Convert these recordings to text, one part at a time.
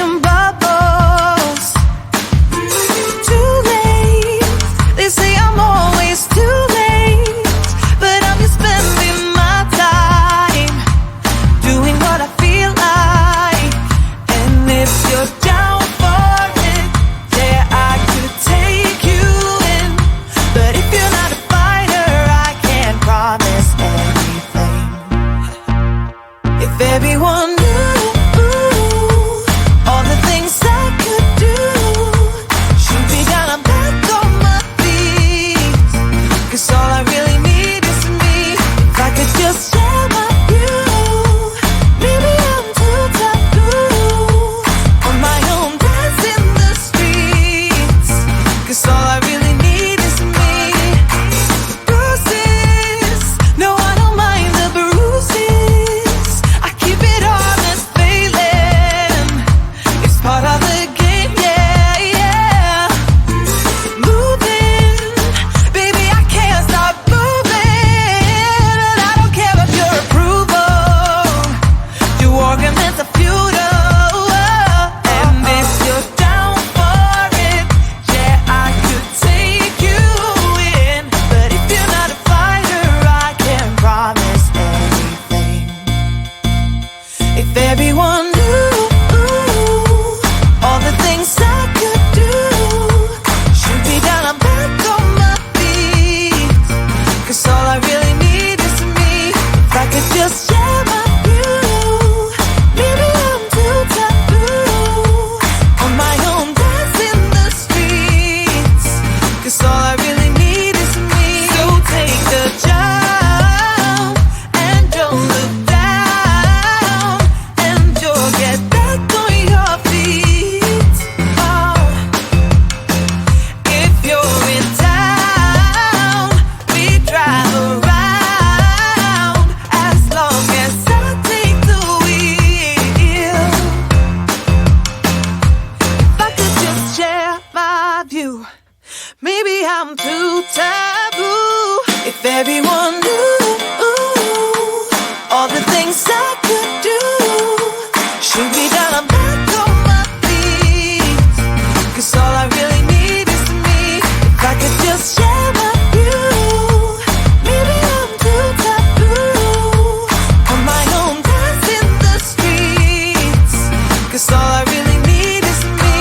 flying bubbles. Too late, they say I'm always too late, but I'm just spending my time doing what I feel like. And if you're down for it, yeah, I could take you in. But if you're not a fighter, I can't promise anything. If everyone knew all the things I could do, shoot me down, I'm back on my feet. 'Cause all I really need is me. If I could just share my view, maybe I'm too taboo on my own, dance in the streets. 'Cause all I really need is me. Bruises, no, I don't mind the bruises. I keep it honest, failing. It's part of the game, yeah, yeah. Moving, baby, I can't stop moving. And I don't care about your approval. Your arguments are futile. And if you're down for it, yeah, I could take you in. But if you're not a fighter, I can't promise anything. If everyone knew all the things I could do, shoot me down, I'm back on my feet. 'Cause all I really need is me. If I could just share my view, maybe I'm too taboo on my own, dance in the streets. 'Cause all I really need is me. So take the jump and don't look down, and you'll get back on your feet. Oh, if you're in town, we drive around as long as I take the wheel. If I could just share my view, maybe I'm too taboo. If everyone knew all the things I could do, shoot me down, I'm back on my feet. 'Cause all I really need is me. If I could just share my view, maybe I'm too taboo on my own, dance in the streets. 'Cause all I really need is me.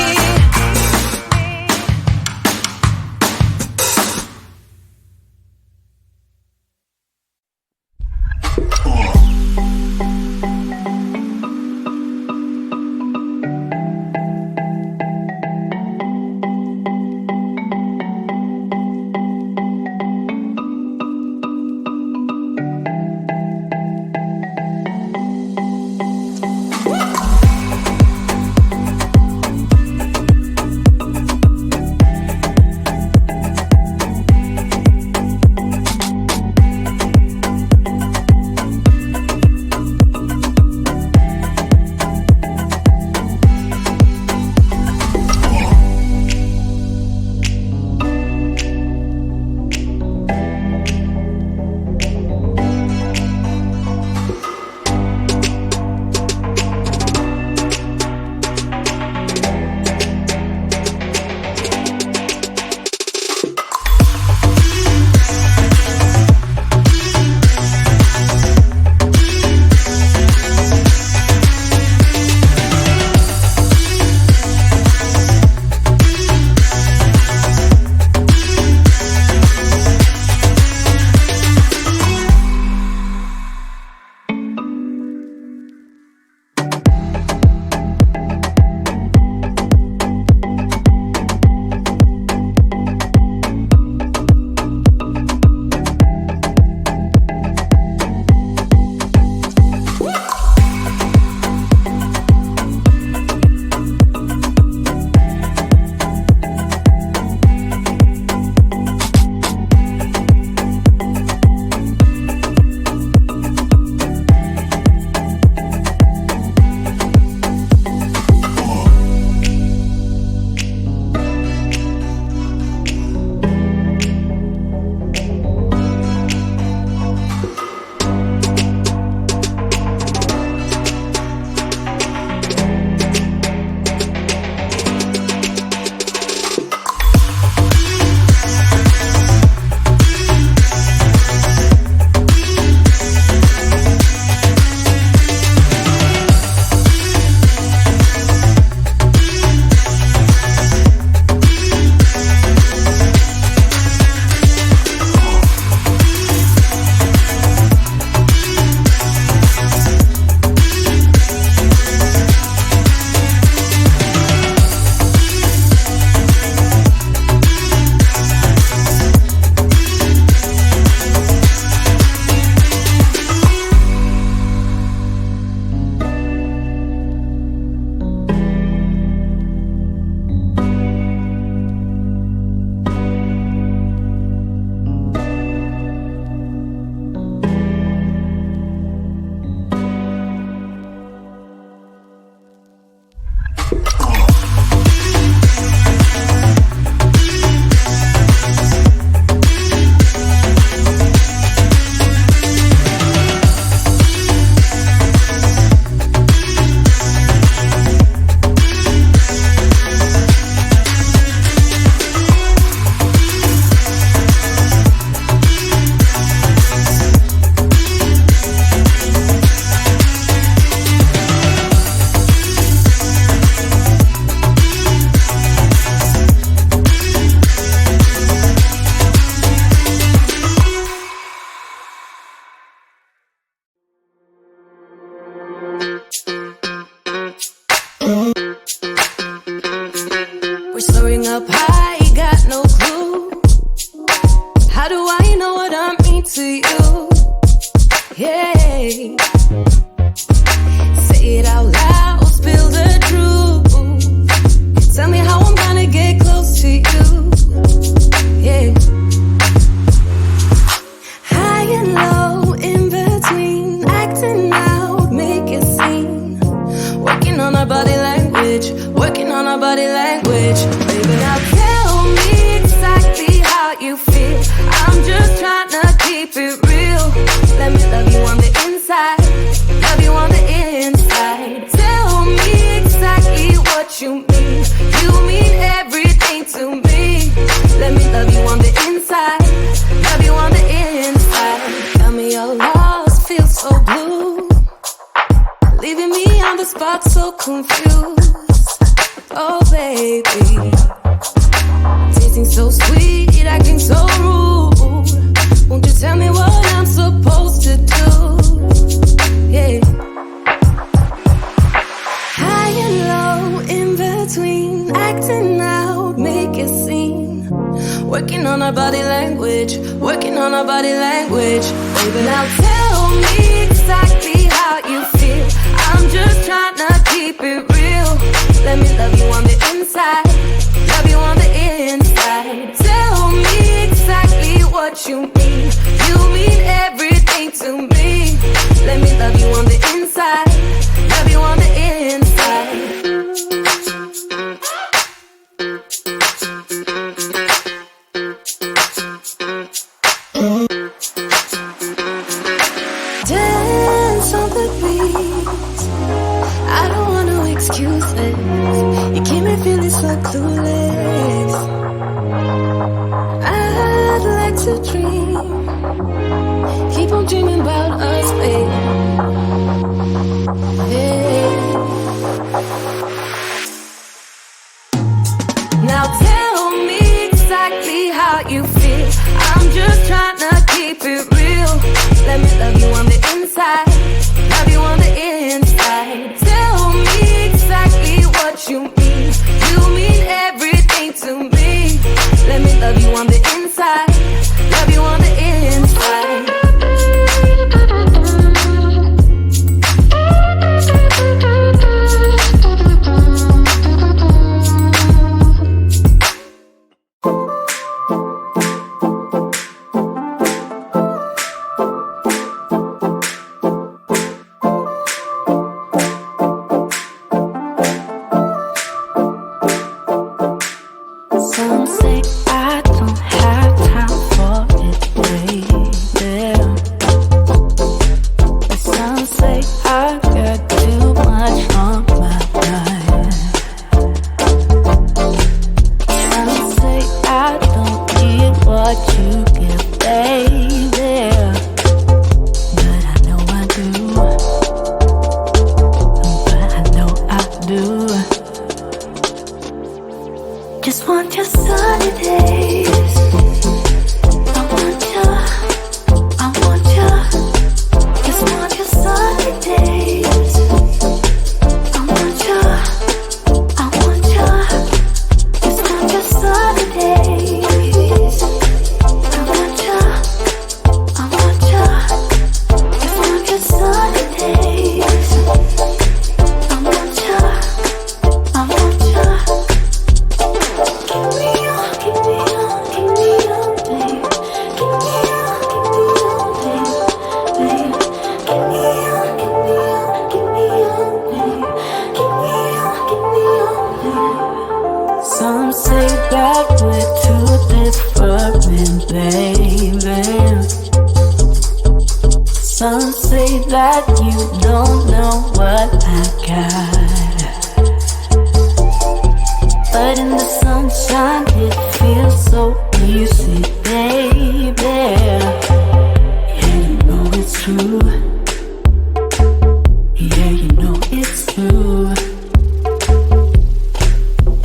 body language. Baby, now tell me exactly how you feel. I'm just trying to keep it real. Let me love you on the inside, love you on the inside. Tell me exactly what you mean. You mean everything to me. Let me love you on the inside, love you on the inside. Tell me you're lost, feel so blue, leaving me on the spot so confused. Oh baby, tasting so sweet, acting so rude. Won't you tell me what I'm supposed to do? Yeah. High and low, in between, acting out, make a scene. Working on our body language, working on our body language. Baby, now tell me exactly how you feel. I'm just trying to keep it real. Let me love you on the inside, love you on the inside. Tell me exactly what you mean. You mean everything to me. Let me love you on the inside, love you on the inside. Dance on the beat, I don't want no excuses. You keep me feeling so clueless. I'd like to dream, keep on dreaming about us, babe. Yeah. Now tell me exactly how you feel. I'm just trying to keep it real. Let me love you on the inside, love you on the inside. Tell me exactly what you mean. You mean everything to me. Let me love you on the inside, love you on the inside. Some say I don't have time for it, baby. But some say I got too much on my mind. Some say I don't need what you give, baby. But I know I do. But I know I do. Just want your sunny days. I want ya, I want ya. Just want your sunny days. I want ya, I want ya. Just want your sunny days. I want ya, I want ya. Just want your sunny days. I want ya, I want ya. Give me on, give me on, give me on, babe. Give me on, babe. Give me on, give me on, give me on, babe. Give me on, babe. Some say that we're too different, baby. Some say that you don't know what I got. But in the sunshine, it feels so easy, baby. Yeah, you know it's true. Yeah, you know it's true.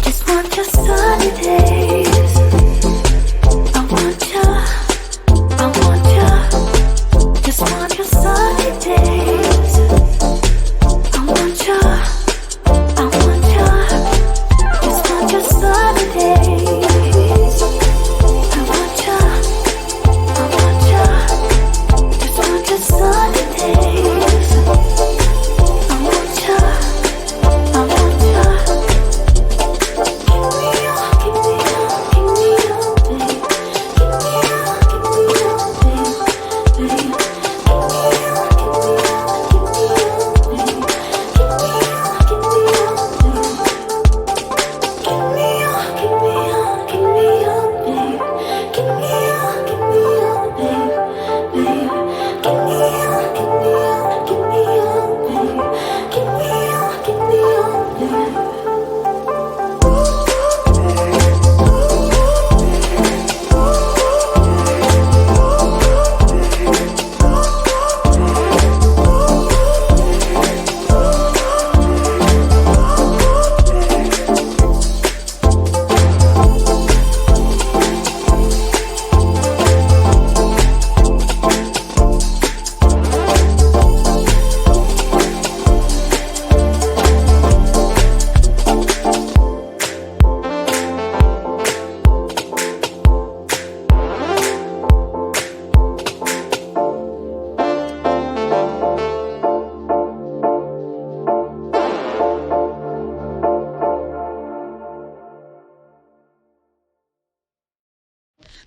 Just want your sunny days. I want ya, I want ya. Just want your sunny days. I want ya, I want ya. Just want your sunny days. I want ya, I want ya. Just want your sunny days.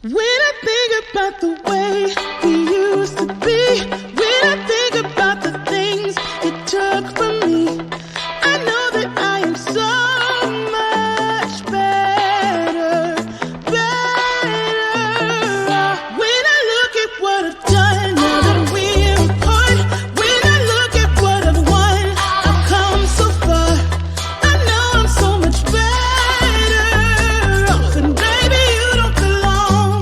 When I think about the way we used to be, when I think about the things you took from me, I know that I am so much better, better. When I look at what I've done, now that we're apart, when I look at what I've won, I've come so far. I know I'm so much better off, and baby, you don't belong.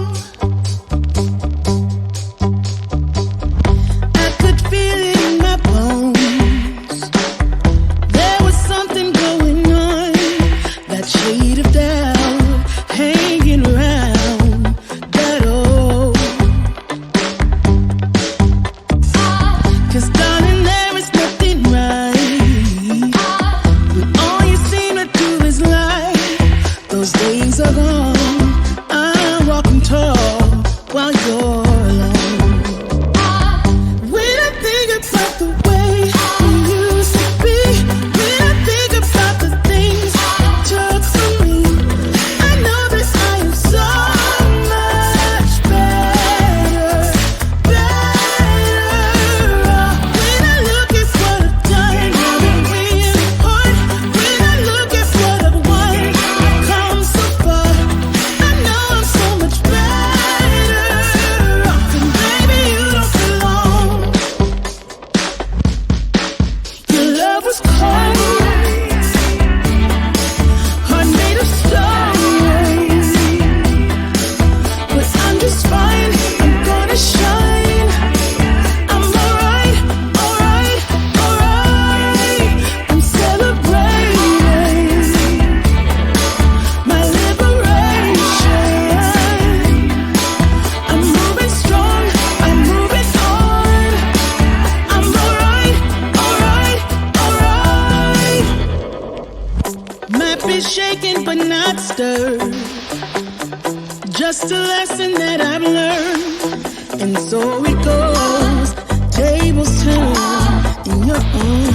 I could feel it in my bones. There was something going on, that shade of doubt hanging around that old. 'Cause darling, there is nothing right when all you seem to do is lie. Those days are gone. I'm walking tall while you're alone. When I think about the way we used to be, when I think about the things you took from me, I know that I am so much better, better. When I look at what I've done, now that we're apart, when I look at what I've won, I've come so far. I know I'm so much better off, and baby, you don't belong. Your love was cold, heart made of stone, but I'm just fine. I'm gonna shine. I'm alright, alright, alright. I'm celebrating my liberation. I'm moving strong, I'm moving on. I'm alright, alright, alright. Might be shaken but not stirred. Just a lesson that I've learned. And so it goes. Tables turn in your own